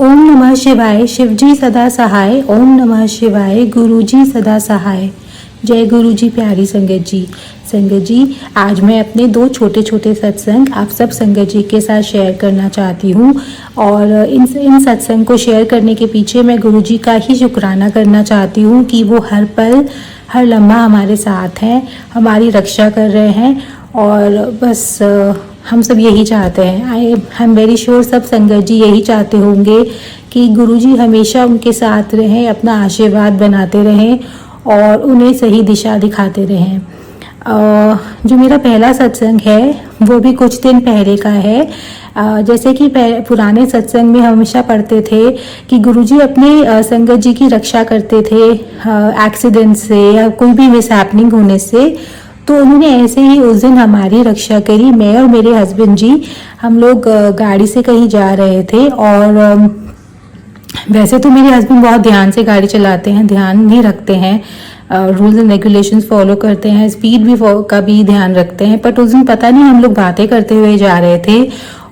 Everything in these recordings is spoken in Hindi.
ओम नमः शिवाय। शिवजी सदा सहाय। ओम नमः शिवाय। गुरुजी सदा सहाय। जय गुरु जी। प्यारी संगत जी, आज मैं अपने दो छोटे छोटे सत्संग आप सब संगत जी के साथ शेयर करना चाहती हूँ। और इन सत्संग को शेयर करने के पीछे मैं गुरु जी का ही शुक्राना करना चाहती हूँ कि वो हर पल हर लम्हा हमारे साथ हैं, हमारी रक्षा कर रहे हैं। और बस हम सब यही चाहते हैं। आई एम वेरी श्योर सब संगत जी यही चाहते होंगे कि गुरु जी हमेशा उनके साथ रहें, अपना आशीर्वाद बनाते रहें और उन्हें सही दिशा दिखाते रहें। जो मेरा पहला सत्संग है वो भी कुछ दिन पहले का है। जैसे कि पुराने सत्संग में हमेशा पढ़ते थे कि गुरुजी अपने संगत जी की रक्षा करते थे एक्सीडेंट से या कोई भी मिसहैपनिंग होने से। तो उन्होंने ऐसे ही उस दिन हमारी रक्षा करी। मैं और मेरे हस्बैंड जी हम लोग गाड़ी से कहीं जा रहे थे और वैसे तो मेरे हस्बैंड बहुत ध्यान से गाड़ी चलाते हैं, ध्यान भी रखते हैं, रूल्स एंड रेगुलेशंस फॉलो करते हैं, स्पीड भी का भी ध्यान रखते हैं। बट उस दिन पता नहीं हम लोग बातें करते हुए जा रहे थे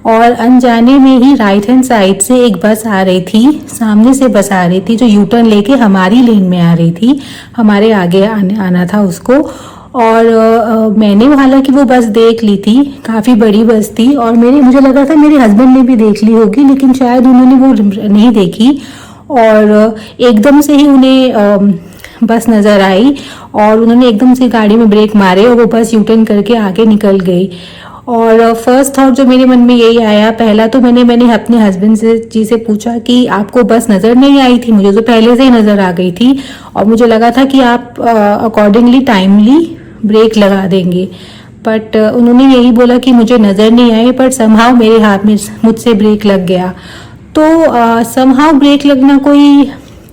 और अनजाने में ही राइट हैंड साइड से एक बस आ रही थी, सामने से बस आ रही थी जो यू टर्न लेके हमारी लेन में आ रही थी, हमारे आगे आना था उसको। और मैंने हालांकि वो बस देख ली थी, काफ़ी बड़ी बस थी और मुझे लगा था मेरे हस्बैंड ने भी देख ली होगी, लेकिन शायद उन्होंने वो नहीं देखी। और एकदम से ही उन्हें बस नज़र आई और उन्होंने एकदम से गाड़ी में ब्रेक मारे और वो बस यू टर्न करके आगे निकल गई। और फर्स्ट थॉट जो मेरे मन में यही आया, पहला तो मैंने अपने हस्बैंड से पूछा कि आपको बस नज़र नहीं आई थी? मुझे तो पहले से ही नज़र आ गई थी और मुझे लगा था कि आप अकॉर्डिंगली टाइमली ब्रेक लगा देंगे। बट उन्होंने यही बोला कि मुझे नज़र नहीं आई, पर समहाउ मेरे हाथ में मुझसे ब्रेक लग गया। तो समहाउ ब्रेक लगना कोई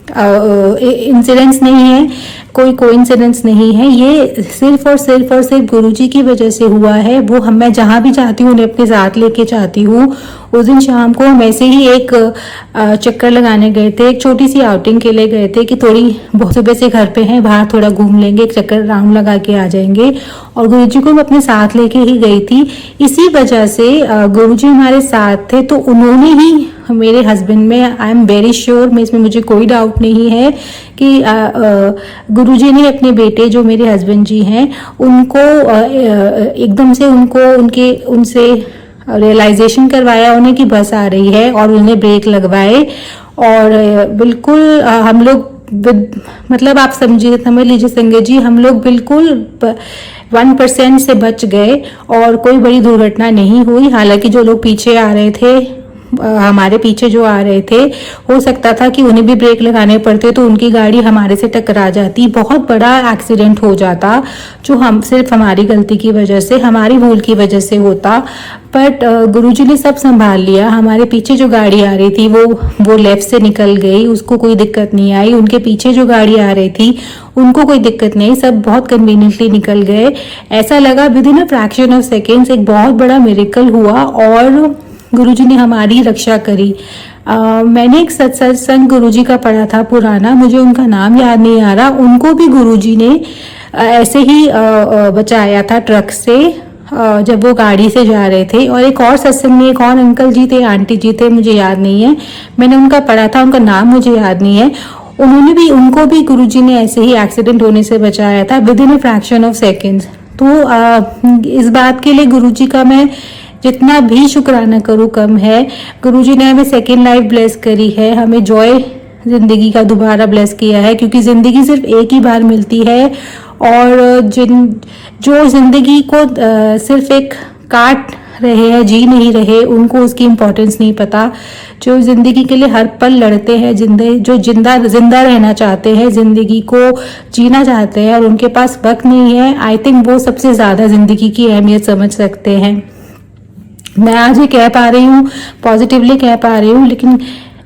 इंसिडेंस नहीं है, कोई कोइंसिडेंस नहीं है, ये सिर्फ और सिर्फ गुरुजी की वजह से हुआ है। वो मैं जहाँ भी चाहती हूँ उन्हें अपने साथ लेके चाहती हूँ। उस दिन शाम को हम ऐसे ही एक चक्कर लगाने गए थे, एक छोटी सी आउटिंग के लिए गए थे कि बहुत सुबह से घर पे हैं, बाहर थोड़ा घूम लेंगे, एक चक्कर राउंड लगा के आ जाएंगे। और गुरुजी को मैं अपने साथ लेके ही गई थी। इसी वजह से गुरुजी हमारे साथ थे, तो उन्होंने ही मेरे हस्बैंड में, आई एम वेरी श्योर, मैं इसमें मुझे कोई डाउट नहीं है कि गुरुजी ने अपने बेटे जो मेरे हस्बैंड जी हैं उनको एकदम से उनसे रियलाइजेशन करवाया उन्हें कि बस आ रही है और उन्हें ब्रेक लगवाए। और बिल्कुल हम लोग मतलब आप समझ लीजिए संगत जी, हम लोग बिल्कुल 1% से बच गए और कोई बड़ी दुर्घटना नहीं हुई। हालांकि जो लोग पीछे आ रहे थे, हमारे पीछे जो आ रहे थे, हो सकता था कि उन्हें भी ब्रेक लगाने पड़ते तो उनकी गाड़ी हमारे से टकरा जाती, बहुत बड़ा एक्सीडेंट हो जाता जो हम सिर्फ हमारी गलती की वजह से, हमारी भूल की वजह से होता। बट गुरुजी ने सब संभाल लिया। हमारे पीछे जो गाड़ी आ रही थी वो लेफ्ट से निकल गई, उसको कोई दिक्कत नहीं आई। उनके पीछे जो गाड़ी आ रही थी उनको कोई दिक्कत नहीं, सब बहुत कन्वीनियंटली निकल गए। ऐसा लगा with in a fraction of seconds एक बहुत बड़ा मिरेकल हुआ और गुरुजी ने हमारी रक्षा करी। मैंने एक सत्संग गुरुजी का पढ़ा था पुराना, मुझे उनका नाम याद नहीं आ रहा। उनको भी गुरुजी ने ऐसे ही बचाया था ट्रक से जब वो गाड़ी से जा रहे थे। और एक और सत्संग में एक और अंकल जी थे, आंटी जी थे, मुझे याद नहीं है, मैंने उनका पढ़ा था, उनका नाम मुझे याद नहीं है। उनको भी गुरुजी ने ऐसे ही एक्सीडेंट होने से बचाया था with in a fraction of seconds. तो इस बात के लिए गुरुजी का मैं जितना भी शुक्राना करूँ कम है। गुरुजी ने हमें सेकेंड लाइफ ब्लेस करी है, हमें जॉय जिंदगी का दोबारा ब्लेस किया है, क्योंकि जिंदगी सिर्फ एक ही बार मिलती है। और जो जिंदगी को सिर्फ एक काट रहे हैं, जी नहीं रहे, उनको उसकी इम्पोर्टेंस नहीं पता। जो जिंदगी के लिए हर पल लड़ते हैं, जो जिंदा रहना चाहते हैं, जिंदगी को जीना चाहते हैं और उनके पास वक्त नहीं है, आई थिंक वो सबसे ज़्यादा जिंदगी की अहमियत समझ सकते हैं। मैं आज ये कह पा रही हूँ, पॉजिटिवली कह पा रही हूँ, लेकिन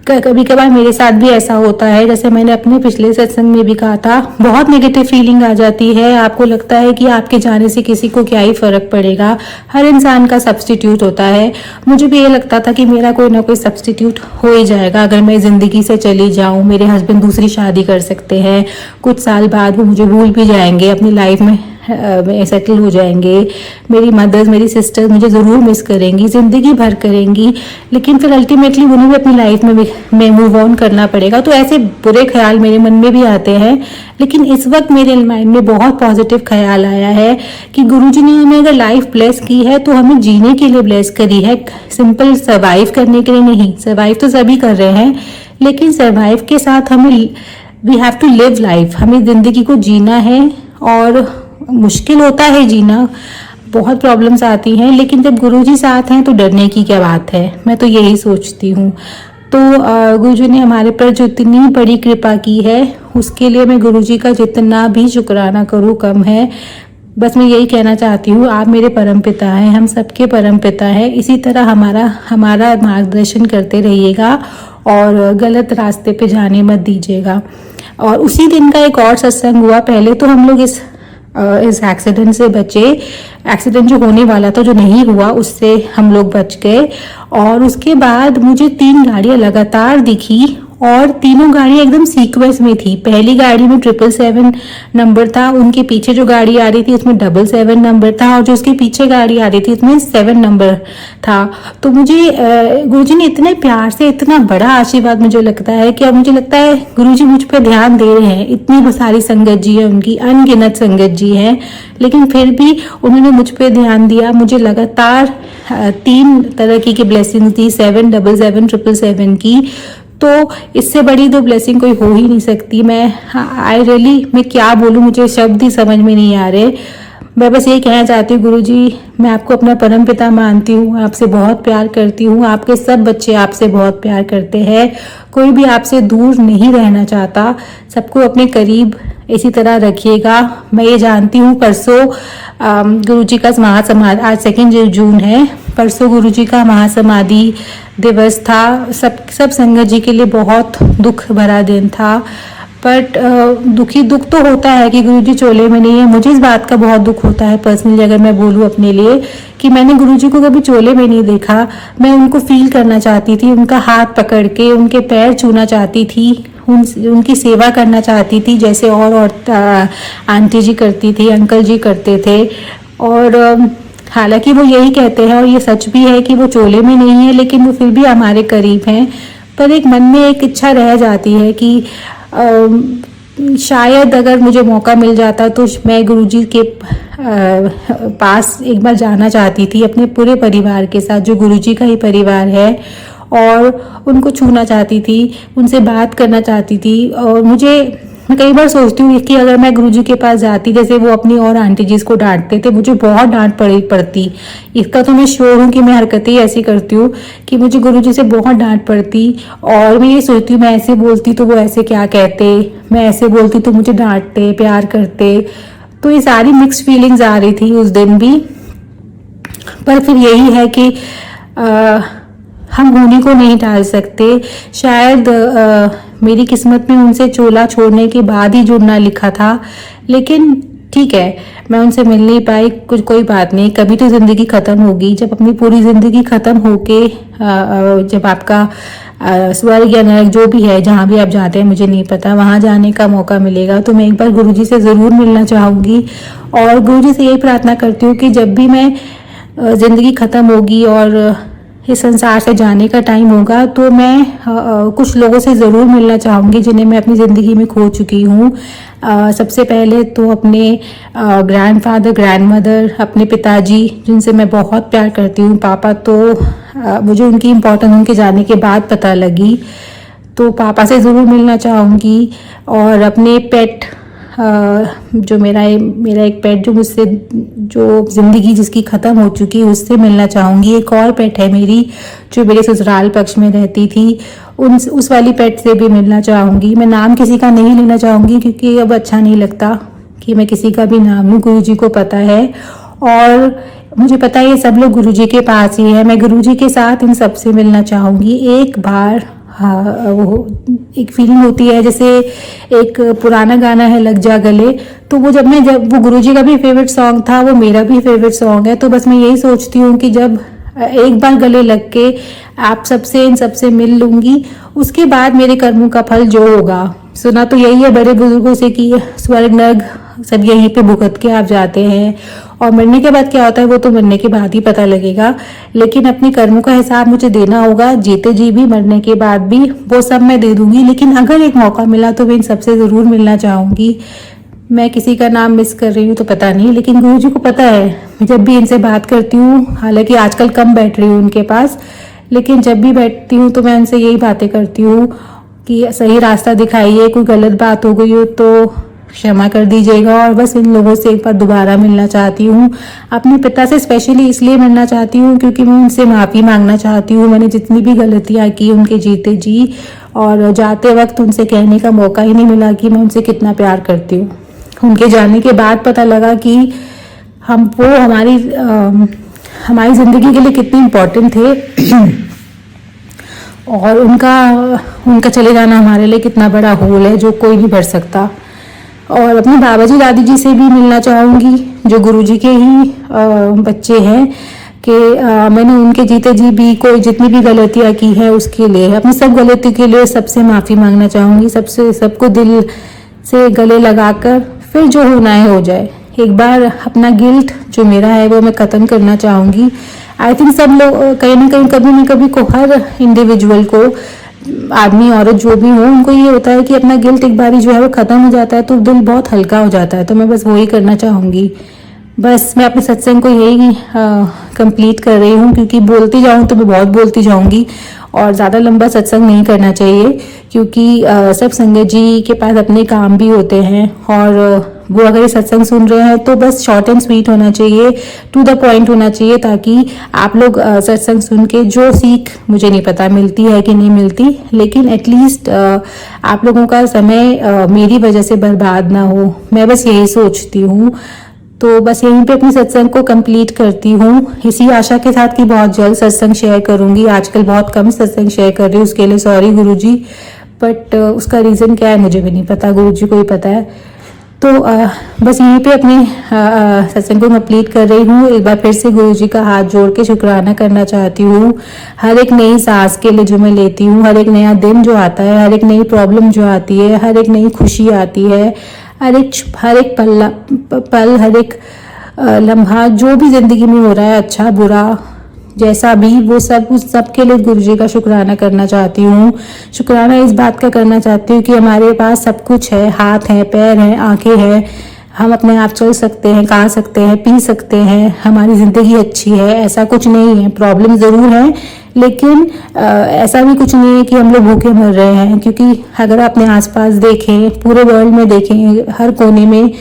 कभी कभार मेरे साथ भी ऐसा होता है। जैसे मैंने अपने पिछले सत्संग में भी कहा था, बहुत नेगेटिव फीलिंग आ जाती है, आपको लगता है कि आपके जाने से किसी को क्या ही फर्क पड़ेगा, हर इंसान का सब्स्टिट्यूट होता है। मुझे भी ये लगता था कि मेरा कोई ना कोई सब्स्टिट्यूट हो ही जाएगा अगर मैं ज़िंदगी से चली जाऊँ। मेरे हस्बैंड दूसरी शादी कर सकते हैं, कुछ साल बाद वो मुझे भूल भी जाएंगे, अपनी लाइफ में सेटल हो जाएंगे, मेरी मदर्स, मेरी सिस्टर्स मुझे ज़रूर मिस करेंगी, ज़िंदगी भर करेंगी, लेकिन फिर अल्टीमेटली उन्हें भी अपनी लाइफ में मूव ऑन करना पड़ेगा। तो ऐसे बुरे ख्याल मेरे मन में भी आते हैं, लेकिन इस वक्त मेरे माइंड में बहुत पॉजिटिव ख्याल आया है कि गुरुजी ने हमें अगर लाइफ ब्लेस की है तो हमें जीने के लिए ब्लेस करी है, सिंपल सर्वाइव करने के लिए नहीं। सर्वाइव तो सभी कर रहे हैं, लेकिन सर्वाइव के साथ हमें we have to live life, हमें ज़िंदगी को जीना है। और मुश्किल होता है जीना, बहुत प्रॉब्लम्स आती हैं, लेकिन जब गुरुजी साथ हैं तो डरने की क्या बात है, मैं तो यही सोचती हूँ। तो गुरुजी ने हमारे पर जो इतनी बड़ी कृपा की है उसके लिए मैं गुरुजी का जितना भी शुक्राना करूँ कम है। बस मैं यही कहना चाहती हूँ, आप मेरे परमपिता हैं, हम सबके परमपिता हैं, इसी तरह हमारा मार्गदर्शन करते रहिएगा और गलत रास्ते पे जाने मत दीजिएगा। और उसी दिन का एक और सत्संग हुआ। पहले तो हम लोग इस एक्सीडेंट से बचे, एक्सीडेंट जो होने वाला था, जो नहीं हुआ, उससे हम लोग बच गए। और उसके बाद मुझे 3 गाड़ियां लगातार दिखी और तीनों गाड़ियां एकदम सीक्वेंस में थी। पहली गाड़ी में 777 नंबर था, उनके पीछे जो गाड़ी आ रही थी उसमें 777 नंबर था, और जो उसके पीछे गाड़ी आ रही थी उसमें 7 नंबर था। तो मुझे गुरुजी ने इतने प्यार से इतना बड़ा आशीर्वाद, मुझे लगता है कि अब मुझे लगता है गुरुजी मुझ पर ध्यान दे रहे हैं। इतनी सारी संगत जी है, उनकी अनगिनत संगत जी है, लेकिन फिर भी उन्होंने मुझ पर ध्यान दिया। मुझे लगातार 3 तरह की ब्लेसिंग दी, 777 777 की। तो इससे बड़ी तो ब्लेसिंग कोई हो ही नहीं सकती। मैं क्या बोलूँ, मुझे शब्द ही समझ में नहीं आ रहे। मैं बस ये कहना चाहती हूँ, गुरुजी मैं आपको अपना परम पिता मानती हूँ, आपसे बहुत प्यार करती हूँ, आपके सब बच्चे आपसे बहुत प्यार करते हैं, कोई भी आपसे दूर नहीं रहना चाहता, सबको अपने करीब इसी तरह रखिएगा। मैं ये जानती हूँ परसों गुरुजी का महासमाधि, आज 2 जून है, परसों गुरुजी का महासमाधि दिवस था। सब संगत जी के लिए बहुत दुख भरा दिन था। बट दुख तो होता है कि गुरुजी चोले में नहीं है। मुझे इस बात का बहुत दुख होता है पर्सनली, अगर मैं बोलूँ अपने लिए, कि मैंने गुरुजी को कभी चोले में नहीं देखा। मैं उनको फील करना चाहती थी, उनका हाथ पकड़ के उनके पैर छूना चाहती थी, उनकी सेवा करना चाहती थी, जैसे और आंटी जी करती थी, अंकल जी करते थे। और हालांकि वो यही कहते हैं और ये सच भी है कि वो चोले में नहीं है, लेकिन वो फिर भी हमारे करीब हैं। पर एक मन में एक इच्छा रह जाती है कि शायद अगर मुझे मौका मिल जाता तो मैं गुरुजी के पास एक बार जाना चाहती थी अपने पूरे परिवार के साथ, जो गुरुजी का ही परिवार है, और उनको छूना चाहती थी, उनसे बात करना चाहती थी। और मैं कई बार सोचती हूँ कि अगर मैं गुरुजी के पास जाती, जैसे वो अपनी और आंटी जी को डांटते थे, मुझे बहुत डांट पड़ती। इसका तो मैं श्योर हूँ कि मैं हरकतें ऐसी करती हूँ कि मुझे गुरुजी से बहुत डांट पड़ती। और मैं ये सोचती हूँ, मैं ऐसे बोलती तो वो ऐसे क्या कहते, मैं ऐसे बोलती तो मुझे डांटते, प्यार करते। तो ये सारी मिक्स्ड फीलिंग्स आ रही थी उस दिन भी। पर फिर यही है कि हम होने को नहीं टाल सकते। शायद मेरी किस्मत में उनसे चोला छोड़ने के बाद ही जुड़ना लिखा था, लेकिन ठीक है, मैं उनसे मिल नहीं पाई, कोई बात नहीं, कभी तो ज़िंदगी ख़त्म होगी। जब अपनी पूरी ज़िंदगी ख़त्म होके जब आपका स्वर्ग या नरक जो भी है, जहाँ भी आप जाते हैं मुझे नहीं पता, वहाँ जाने का मौका मिलेगा तो मैं एक बार गुरुजी से ज़रूर मिलना चाहूँगी। और गुरुजी से यही प्रार्थना करती हूँ कि जब भी मैं ज़िंदगी ख़त्म होगी और इस संसार से जाने का टाइम होगा तो मैं कुछ लोगों से ज़रूर मिलना चाहूँगी जिन्हें मैं अपनी ज़िंदगी में खो चुकी हूँ। सबसे पहले तो अपने ग्रैंडफादर, ग्रैंडमदर, अपने पिताजी जिनसे मैं बहुत प्यार करती हूँ। पापा तो मुझे उनकी इम्पोर्टेंस उनके जाने के बाद पता लगी, तो पापा से ज़रूर मिलना चाहूँगी। और अपने पेट, जो मेरा एक पेट जो ज़िंदगी जिसकी ख़त्म हो चुकी है, उससे मिलना चाहूँगी। एक और पेट है मेरी जो मेरे ससुराल पक्ष में रहती थी, उस वाली पेट से भी मिलना चाहूँगी। मैं नाम किसी का नहीं लेना चाहूँगी क्योंकि अब अच्छा नहीं लगता कि मैं किसी का भी नाम लूँ, गुरुजी को पता है और मुझे पता है ये सब लोग गुरुजी के पास ही है। मैं गुरुजी के साथ इन सब से मिलना चाहूँगी एक बार। हाँ, वो एक फीलिंग होती है, जैसे एक पुराना गाना है लग जा गले, तो वो जब वो गुरुजी का भी फेवरेट सॉन्ग था, वो मेरा भी फेवरेट सॉन्ग है। तो बस मैं यही सोचती हूँ कि जब एक बार गले लग के आप सबसे इन सबसे मिल लूँगी, उसके बाद मेरे कर्मों का फल जो होगा, सुना तो यही है बड़े बुजुर्गों से कि स्वर्ग नरक सब यहीं पे भुगत के आप जाते हैं, और मरने के बाद क्या होता है वो तो मरने के बाद ही पता लगेगा। लेकिन अपने कर्मों का हिसाब मुझे देना होगा, जीते जी भी मरने के बाद भी, वो सब मैं दे दूंगी। लेकिन अगर एक मौका मिला तो मैं इन सबसे ज़रूर मिलना चाहूँगी। मैं किसी का नाम मिस कर रही हूँ तो पता नहीं, लेकिन गुरुजी को पता है। मैं जब भी इनसे बात करती हूँ, हालांकि आजकल कम बैठ रही हूँ उनके पास, लेकिन जब भी बैठती हूँ तो मैं उनसे यही बातें करती हूँ कि सही रास्ता दिखाइए, कोई गलत बात हो गई हो तो क्षमा कर दीजिएगा। और बस इन लोगों से एक बार दोबारा मिलना चाहती हूँ। अपने पिता से स्पेशली इसलिए मिलना चाहती हूँ क्योंकि मैं उनसे माफ़ी मांगना चाहती हूँ। मैंने जितनी भी गलतियाँ की उनके जीते जी, और जाते वक्त उनसे कहने का मौका ही नहीं मिला कि मैं उनसे कितना प्यार करती हूँ। उनके जाने के बाद पता लगा कि वो हमारी ज़िंदगी के लिए कितने इम्पोर्टेंट थे और उनका चले जाना हमारे लिए कितना बड़ा होल है जो कोई नहीं भर सकता। और अपने बाबा जी दादी जी से भी मिलना चाहूँगी जो गुरुजी के ही बच्चे हैं, कि मैंने उनके जीते जी भी कोई जितनी भी गलतियाँ की है उसके लिए, अपनी सब गलती के लिए सबसे माफ़ी मांगना चाहूँगी। सबको दिल से गले लगाकर फिर जो होना है हो जाए। एक बार अपना गिल्ट जो मेरा है वो मैं ख़त्म करना चाहूँगी। आई थिंक सब लोग कहीं ना कहीं कभी ना कभी को, हर इंडिविजुअल को, आदमी औरत जो भी हो, उनको ये होता है कि अपना गिल्ट एक बारी जो है वो ख़त्म हो जाता है तो दिल बहुत हल्का हो जाता है। तो मैं बस वही करना चाहूँगी। बस मैं अपने सत्संग को यही कंप्लीट कर रही हूँ, क्योंकि बोलती जाऊँ तो मैं बहुत बोलती जाऊँगी और ज़्यादा लंबा सत्संग नहीं करना चाहिए, क्योंकि सब संगत जी के पास अपने काम भी होते हैं। और वो अगर ये सत्संग सुन रहे हैं तो बस शॉर्ट एंड स्वीट होना चाहिए, टू द पॉइंट होना चाहिए, ताकि आप लोग सत्संग सुन के जो सीख, मुझे नहीं पता मिलती है कि नहीं मिलती, लेकिन एटलीस्ट आप लोगों का समय मेरी वजह से बर्बाद ना हो। मैं बस यही सोचती हूँ। तो बस यहीं पे अपनी सत्संग को कंप्लीट करती हूँ, इसी आशा के साथ कि बहुत जल्द सत्संग शेयर करूँगी। आजकल बहुत कम सत्संग शेयर कर रही हूँ, उसके लिए सॉरी गुरुजी, बट उसका रीज़न क्या है मुझे भी नहीं पता, गुरुजी को ही पता है। तो बस यहीं पे अपनी सत्संग को कंप्लीट कर रही हूँ। एक बार फिर से गुरुजी का हाथ जोड़ के शुक्राना करना चाहती हूँ हर एक नई सांस के लिए जो मैं लेती हूँ, हर एक नया दिन जो आता है, हर एक नई प्रॉब्लम जो आती है, हर एक नई खुशी आती है, हर एक पल, हर एक लम्हा जो भी ज़िंदगी में हो रहा है, अच्छा बुरा जैसा भी, वो सब उस सब के लिए गुरुजी का शुक्राना करना चाहती हूँ। शुक्राना इस बात का करना चाहती हूँ कि हमारे पास सब कुछ है, हाथ हैं, पैर हैं, आंखें हैं, हम अपने आप चल सकते हैं, खा सकते हैं, पी सकते हैं, हमारी ज़िंदगी अच्छी है। ऐसा कुछ नहीं है, प्रॉब्लम ज़रूर है, लेकिन ऐसा भी कुछ नहीं है कि हम लोग भूखे मर रहे हैं। क्योंकि अगर अपने आसपास देखें, पूरे वर्ल्ड में देखें, हर कोने में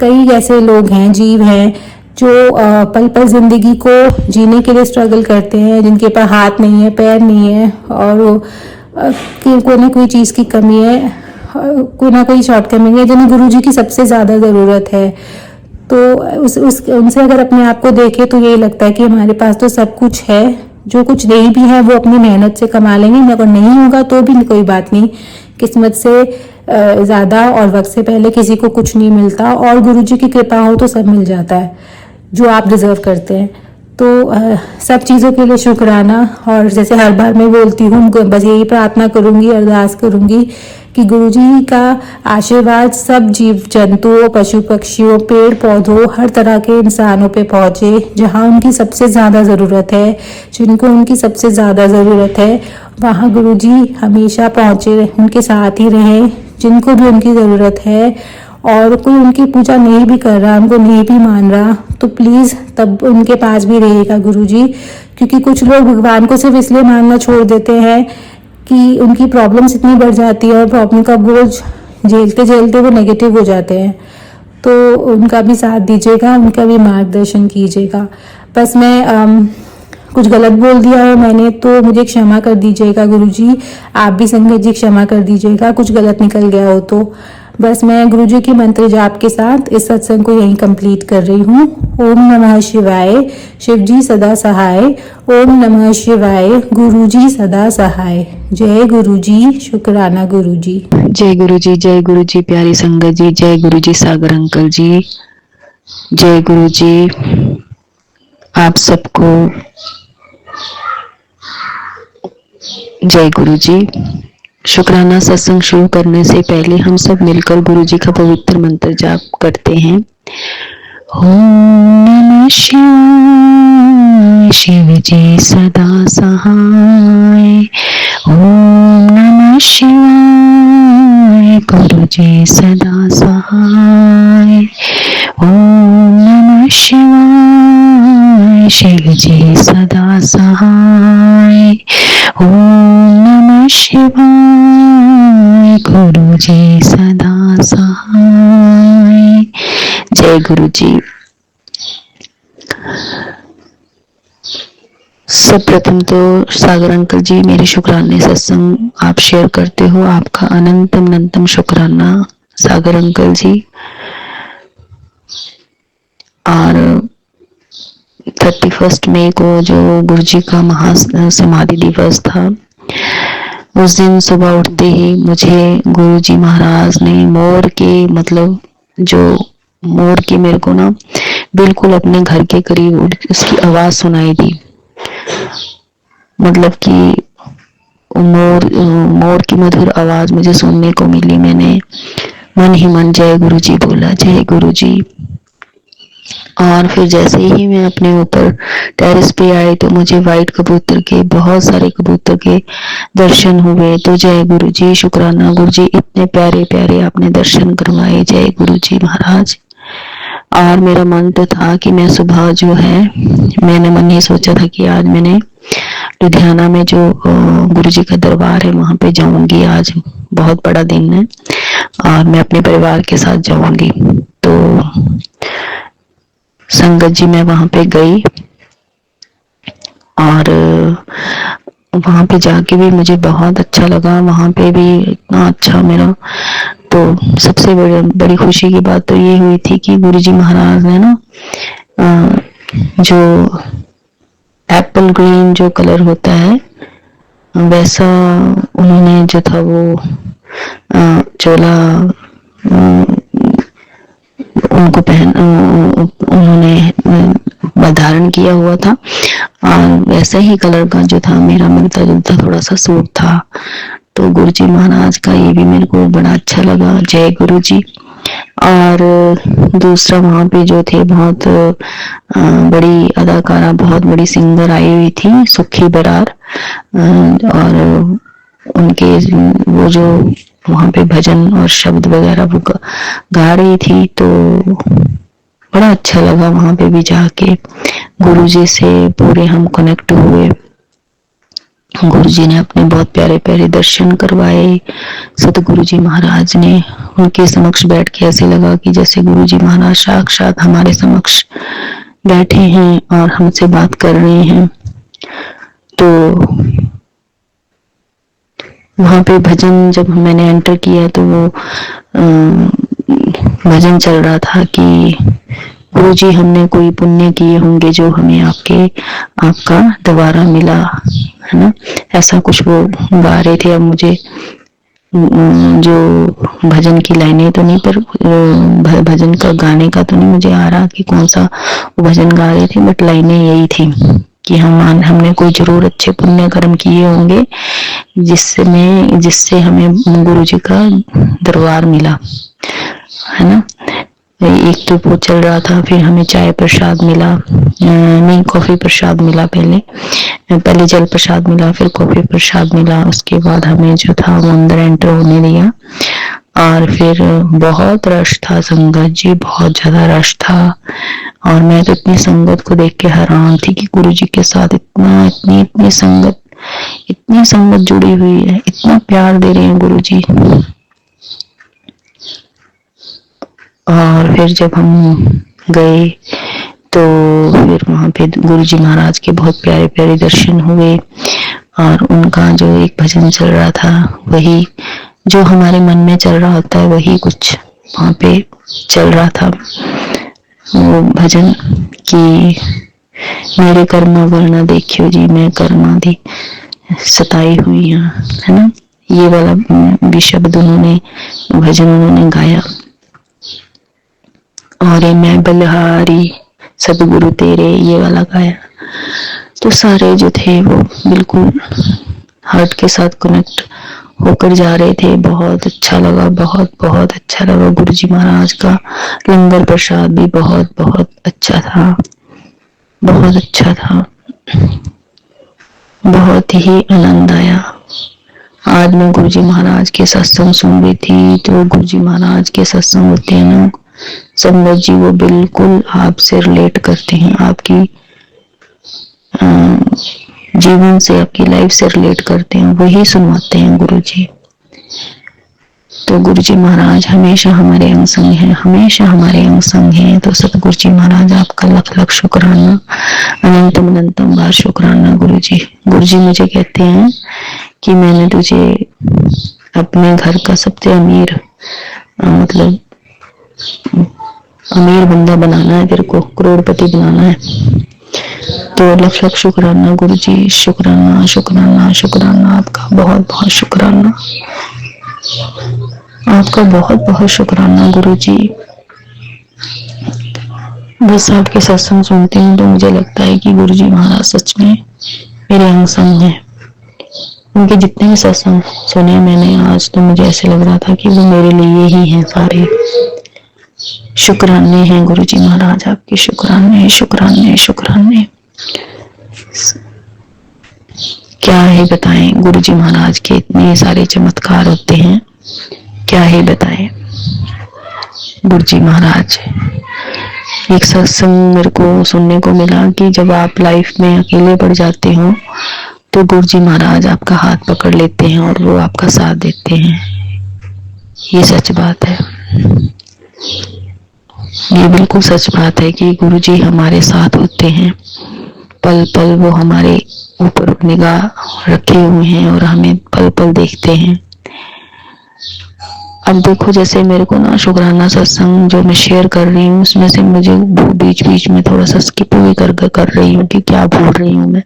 कई ऐसे लोग हैं, जीव हैं, जो पल पल जिंदगी को जीने के लिए स्ट्रगल करते हैं, जिनके पास हाथ नहीं है, पैर नहीं है, और कोई ना कोई चीज़ की कमी है, कोई ना कोई शॉर्टकमिंग है, जिन्हें गुरुजी की सबसे ज़्यादा ज़रूरत है। तो उनसे अगर अपने आप को देखें तो यही लगता है कि हमारे पास तो सब कुछ है, जो कुछ नहीं भी है वो अपनी मेहनत से कमा लेंगे, अगर नहीं होगा तो भी कोई बात नहीं। किस्मत से ज़्यादा और वक्त से पहले किसी को कुछ नहीं मिलता, और गुरुजी की कृपा हो तो सब मिल जाता है जो आप डिज़र्व करते हैं। तो सब चीज़ों के लिए शुक्राना। और जैसे हर बार मैं बोलती हूँ, बस यही प्रार्थना करूँगी, अरदास करूँगी कि गुरुजी का आशीर्वाद सब जीव जंतुओं, पशु पक्षियों, पेड़ पौधों, हर तरह के इंसानों पे पहुँचे, जहाँ उनकी सबसे ज़्यादा ज़रूरत है, जिनको उनकी सबसे ज़्यादा ज़रूरत है, वहाँ गुरुजी हमेशा पहुँचे, उनके साथ ही रहें, जिनको भी उनकी ज़रूरत है। और कोई उनकी पूजा नहीं भी कर रहा, उनको नहीं भी मान रहा, तो प्लीज़ तब उनके पास भी रहिएगा गुरुजी। क्योंकि कुछ लोग भगवान को सिर्फ इसलिए मानना छोड़ देते हैं कि उनकी प्रॉब्लम्स इतनी बढ़ जाती है और प्रॉब्लम का बोझ झेलते झेलते वो नेगेटिव हो जाते हैं। तो उनका भी साथ दीजिएगा, उनका भी मार्गदर्शन कीजिएगा। बस मैं कुछ गलत बोल दिया हो मैंने तो मुझे क्षमा कर दीजिएगा गुरुजी, आप भी संगत जी क्षमा कर दीजिएगा, कुछ गलत निकल गया हो तो। बस मैं गुरुजी के मंत्र जाप के साथ इस सत्संग को यहीं कंप्लीट कर रही हूँ। ओम नमः शिवाय, शिव जी सदा सहाय। ओम नमः शिवाय, गुरुजी सदा सहाय। जय गुरुजी, शुक्राना गुरुजी। जय गुरुजी, जय गुरुजी, प्यारी संगत जी, जय गुरुजी, सागर अंकल जी, जय गुरुजी। आप सबको जय गुरुजी। शुक्राना सत्संग शुरू करने से पहले हम सब मिलकर गुरु जी का पवित्र मंत्र जाप करते हैं। ओम नमः शिवाय, शिव जी सदा सहाय। ओम नमः शिवाय, गुरु जी सदा सहाय। ओम नमः शिवाय, शिव जी सदा सहाय। ओम नमः शिवाय, गुरु जी सदा सहाय। जय गुरु जी। प्रथम तो सागर अंकल जी, मेरे शुक्राने सत्संग आप शेयर करते हो, आपका अनंतम अनंतम शुक्राना सागर अंकल जी। और 31 मई को जो गुरु जी का महा समाधि दिवस था, उस दिन सुबह उठते ही मुझे गुरु जी महाराज ने मोर के जो मोर की मेरे को ना बिल्कुल अपने घर के करीब उसकी आवाज सुनाई दी। मतलब कि मोर की मधुर आवाज मुझे सुनने को मिली। मैंने मन ही मन जय गुरु जी बोला, जय गुरु जी। और फिर जैसे ही मैं अपने ऊपर टेरेस पे आई तो मुझे वाइट कबूतर के, बहुत सारे कबूतर के दर्शन हुए। तो जय गुरु जी, शुक्राना गुरु जी, इतने प्यारे प्यारे आपने दर्शन करवाए, जय गुरु जी महाराज। और मेरा मन तो था कि मैं सुबह जो है, मैंने मन ही सोचा था कि आज मैंने लुधियाना में जो गुरु जी का दरबार है वहां पे जाऊंगी। आज बहुत बड़ा दिन है और मैं अपने परिवार के साथ जाऊंगी। तो संगत जी मैं वहां पे गई और वहां पे जाके भी मुझे बहुत अच्छा लगा। वहां पे भी इतना अच्छा मेरा, तो सबसे बड़ी खुशी की बात तो ये हुई थी कि गुरुजी महाराज ने ना जो एप्पल ग्रीन जो कलर होता है वैसा उन्होंने जो था वो चोला उनको उन्होंने धारण किया हुआ था और वैसे ही कलर का जो था मेरा मिलता जुलता थोड़ा सा सूट था। तो गुरु जी महाराज का ये भी मेरे को बड़ा अच्छा लगा, जय गुरु जी। और दूसरा वहां पे जो थे बहुत बड़ी अदाकारा, बहुत बड़ी सिंगर आई हुई थी, सुखी बरार। और उनके वो जो वहां पे भजन और शब्द वगैरह वो गा रही थी, तो बड़ा अच्छा लगा वहां पे भी जाके। गुरु जी से पूरे हम कनेक्ट हुए। गुरु जी ने अपने बहुत प्यारे प्यारे दर्शन करवाए। सतगुरु जी महाराज ने, उनके समक्ष बैठ के ऐसे लगा कि जैसे गुरु जी महाराज साक्षात हमारे समक्ष बैठे हैं और हमसे बात कर रहे हैं। तो वहां पे भजन जब मैंने एंटर किया तो वो भजन चल रहा था कि गुरु जी हमने कोई पुण्य किए होंगे जो हमें आपका दोबारा मिला, है ना, ऐसा कुछ वो गा रहे थे। अब मुझे जो भजन की लाइनें तो नहीं, पर भजन का गाने का तो नहीं मुझे आ रहा कि कौन सा वो भजन गा रहे थे, बट लाइनें यही थी कि हमने कोई जरूर अच्छे पुण्य कर्म किए होंगे जिससे हमें गुरु जी का दरबार मिला, है ना। एक तो वो चल रहा था, फिर हमें चाय प्रसाद मिला, नहीं कॉफी प्रसाद मिला, पहले जल प्रसाद मिला, फिर कॉफी प्रसाद मिला। उसके बाद हमें जो था वो अंदर एंटर होने दिया और फिर बहुत रश था संगत जी, बहुत ज्यादा रश था। और मैं तो इतनी संगत को देख के हैरान थी कि गुरु जी के साथ इतनी संगत जुड़ी हुई है, इतना प्यार दे रहे हैं गुरु जी। और फिर जब हम गए तो फिर वहां पे गुरु जी महाराज के बहुत प्यारे प्यारे दर्शन हुए और उनका जो एक भजन चल रहा था, वही जो हमारे मन में चल रहा होता है वही कुछ वहां पे चल रहा था। वो भजन कि मेरे कर्मा वरना देखियो जी, मैं कर्मा दी सताई हुई, है ना, ये वाला भी शब्द भजन उन्होंने गाया। और ये मैं बलिहारी सतगुरु तेरे, ये वाला गाया। तो सारे जो थे वो बिल्कुल हार्ट के साथ कनेक्ट होकर जा रहे थे। बहुत अच्छा लगा, बहुत बहुत अच्छा लगा। गुरु जी महाराज का लंगर प्रसाद भी बहुत बहुत अच्छा था, बहुत अच्छा था, बहुत ही आनंद आया। आज मैं गुरु जी महाराज के सत्संग सुन रही थी, तो गुरु जी महाराज के सत्संग होते हैं ना संगत जी, वो बिल्कुल आपसे रिलेट करते हैं, आपकी जीवन से, आपकी लाइफ से रिलेट करते हैं, वही सुनवाते हैं गुरु जी। तो गुरु जी महाराज हमेशा हमारे अंग संग हैं, हमेशा हमारे अंग संग हैं। तो सतगुरु जी महाराज आपका लख लख शुक्राना, अनंतम अनंतम बार शुक्राना गुरु जी। गुरु जी मुझे कहते हैं कि मैंने तुझे अपने घर का सबसे अमीर मतलब अमीर बंदा बनाना है, तेरे को करोड़पति बनाना है। तो लख लख शुक्राना गुरु जी, शुक्राना शुक्राना शुक्राना, आपका बहुत बहुत शुक्राना, आपका बहुत बहुत शुक्राना गुरु जी। बस आपके सत्संग सुनती हूँ तो मुझे लगता है कि गुरु जी महाराज सच में मेरे अंग संग हैं। उनके जितने भी सत्संग सुने मैंने आज, तो मुझे ऐसे लग रहा था कि वो मेरे लिए ही हैं सारे। शुक्राने हैं गुरु जी महाराज आपके, शुक्राने शुक्राने शुक्राने। क्या ही बताएं, गुरु जी महाराज के इतने सारे चमत्कार होते हैं, क्या ही बताएं। गुरु जी महाराज, एक सत्संग मेरे को सुनने को मिला कि जब आप लाइफ में अकेले पड़ जाते हो तो गुरु जी महाराज आपका हाथ पकड़ लेते हैं और वो आपका साथ देते हैं। ये सच बात है, ये बिल्कुल सच बात है कि गुरु जी हमारे साथ होते हैं। पल पल वो हमारे ऊपर निगाह रखे हुए हैं और हमें पल पल देखते हैं। अब देखो, जैसे मेरे को ना शुक्राना सत्संग जो मैं शेयर कर रही हूँ उसमें से मुझे बीच बीच में थोड़ा सा स्किप भी कर रही हूँ कि क्या भूल रही हूँ मैं।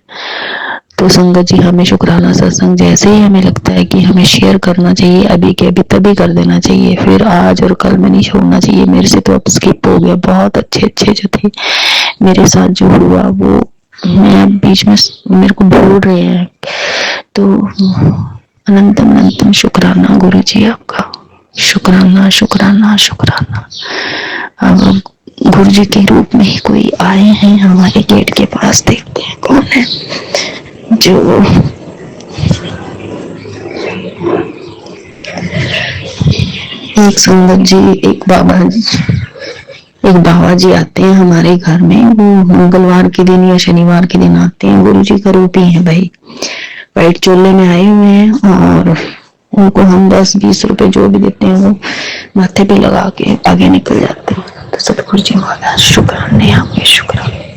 तो संगत जी, हमें शुक्राना सत्संग जैसे ही हमें लगता है कि हमें शेयर करना चाहिए, अभी के अभी तभी कर देना चाहिए, फिर आज और कल में नहीं छोड़ना चाहिए। मेरे से तो अब स्किप हो गया। बहुत अच्छे अच्छे जो थे मेरे साथ जो हुआ वो मैं बीच में मेरे को भूल रहे हैं। तो अनंतम अनंतम शुक्राना गुरु जी आपका, शुक्राना शुक्राना शुक्राना। अब गुरु जी के रूप में ही कोई आए हैं हमारे गेट के पास, देखते हैं कौन है। जो एक संगत जी, एक बाबा जी आते हैं हमारे घर में। वो मंगलवार के दिन या शनिवार के दिन आते हैं। गुरु जी का रूप ही है भाई, वाइट चोले में आए हुए हैं और उनको हम 10-20 रुपए जो भी देते हैं वो माथे पे लगा के आगे निकल जाते हैं। तो सतगुरु जी महाराज शुक्राने आपके, शुक्राने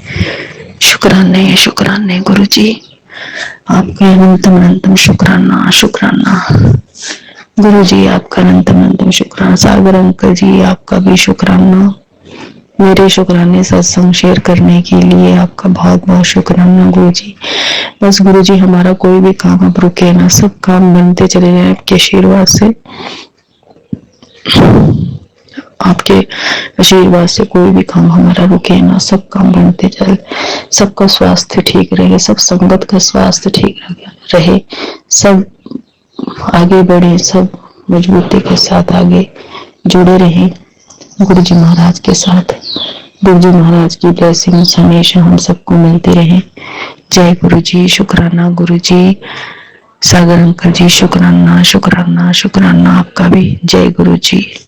शुक्राने शुक्राने गुरु जी आपका अनंतम अनंतम शुक्राना शुक्राना गुरु जी आपका अनंतम अनंतम शुक्राना। सागर अंकल जी आपका भी शुक्राना, मेरे शुक्राने सत्संग शेयर करने के लिए आपका बहुत बहुत शुक्राना गुरु जी। बस गुरु जी हमारा कोई भी काम अब रुके ना, सब काम बनते चले जाए आपके आशीर्वाद से। आपके आशीर्वाद से कोई भी काम हमारा रुके ना, सब काम बनते चले, सबका स्वास्थ्य ठीक रहे, सब संगत का स्वास्थ्य ठीक रहे, सब आगे बढ़े, सब मजबूती के साथ आगे जुड़े रहे गुरु जी महाराज के साथ। गुरु जी महाराज की ब्लेसिंग्स हमेशा हम सबको मिलती रहे। जय गुरु जी, शुक्राना गुरु जी। सागर अंकल जी शुक्राना शुक्राना शुक्राना आपका भी। जय गुरु जी।